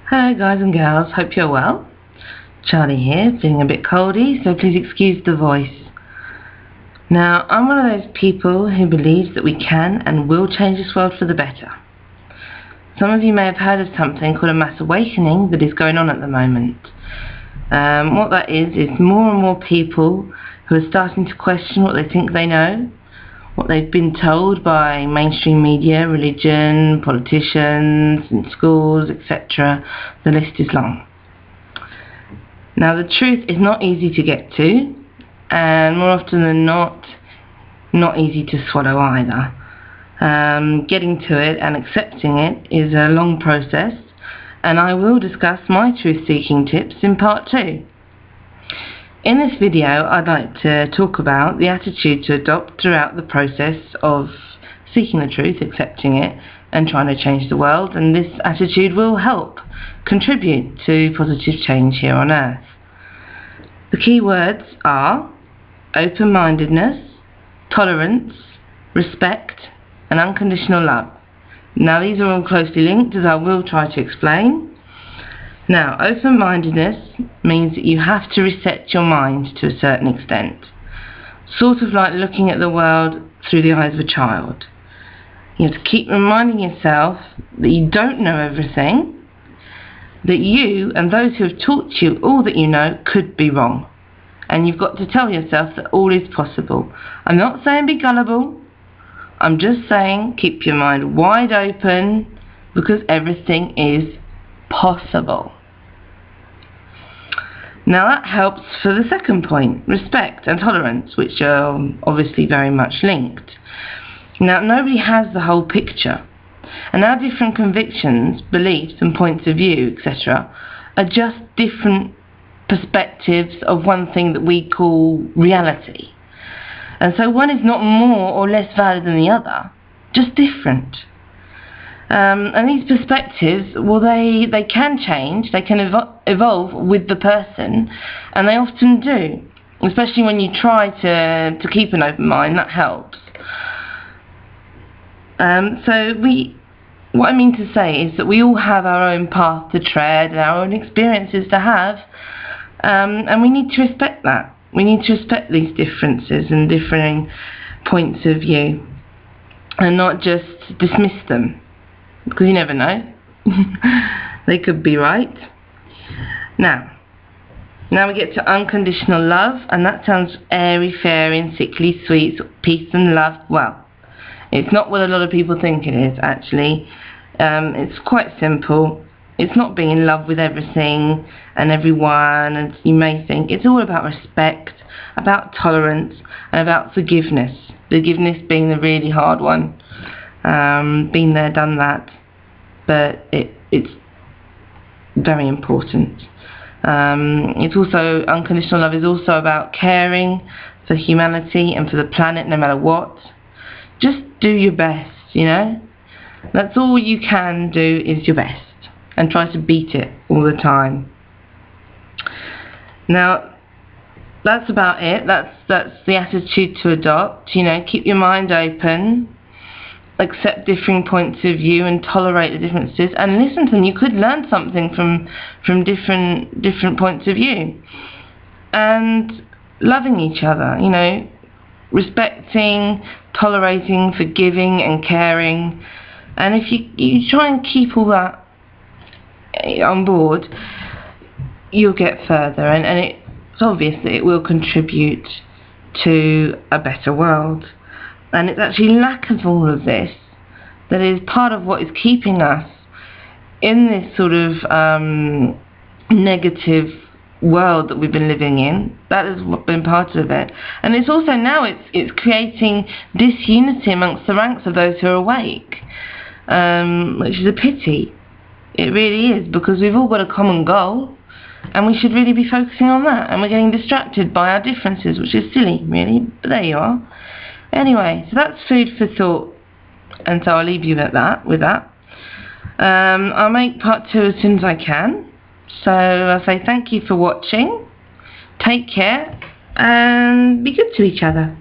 Hello guys and girls, hope you're well. Charlie here, feeling a bit coldy, so please excuse the voice. Now, I'm one of those people who believes that we can and will change this world for the better. Some of you may have heard of something called a mass awakening that is going on at the moment. What that is more and more people who are starting to question what they think they know, what they've been told by mainstream media, religion, politicians, and schools, etc. The list is long. Now, the truth is not easy to get to, and more often than not easy to swallow either. Getting to it and accepting it is a long process, and I will discuss my truth-seeking tips in part 2. In this video, I'd like to talk about the attitude to adopt throughout the process of seeking the truth, accepting it, and trying to change the world, and this attitude will help contribute to positive change here on Earth. The key words are open-mindedness, tolerance, respect, and unconditional love. Now, these are all closely linked, as I will try to explain. Now, open-mindedness means that you have to reset your mind to a certain extent. Sort of like looking at the world through the eyes of a child. You have to keep reminding yourself that you don't know everything, that you and those who have taught you all that you know could be wrong. And you've got to tell yourself that all is possible. I'm not saying be gullible. I'm just saying keep your mind wide open, because everything is possible. Now, that helps for the second point, respect and tolerance, which are obviously very much linked. Now, nobody has the whole picture, and our different convictions, beliefs and points of view, etc., are just different perspectives of one thing that we call reality. And so one is not more or less valid than the other, just different. And these perspectives, well, they can change, they can evolve with the person, and they often do, especially when you try to keep an open mind. That helps. What I mean to say is that we all have our own path to tread and our own experiences to have, and we need to respect that. We need to respect these differences and differing points of view, and not just dismiss them. Because you never know. They could be right. Now we get to unconditional love, and that sounds airy, fairy, and sickly sweet, peace and love. Well, it's not what a lot of people think it is, actually. It's quite simple. It's not being in love with everything and everyone, as you may think. It's all about respect, about tolerance, and about forgiveness. Forgiveness being the really hard one. Been there, done that. But it's very important. It's also, unconditional love is also about caring for humanity and for the planet, no matter what. Just do your best, you know. That's all you can do, is your best, and try to beat it all the time. Now, that's about it. That's the attitude to adopt. You know, keep your mind open. Accept differing points of view and tolerate the differences, and listen to them. You could learn something from different points of view, and loving each other, you know, respecting, tolerating, forgiving and caring. And if you try and keep all that on board, you'll get further, and it's obvious that it will contribute to a better world. And it's actually lack of all of this that is part of what is keeping us in this sort of negative world that we've been living in. That has been part of it. And it's also now it's creating disunity amongst the ranks of those who are awake, which is a pity. It really is, because we've all got a common goal, and we should really be focusing on that, and we're getting distracted by our differences, which is silly, really, but there you are. Anyway, so that's food for thought, and so I'll leave you with that. I'll make part 2 as soon as I can. So I'll say thank you for watching, take care, and be good to each other.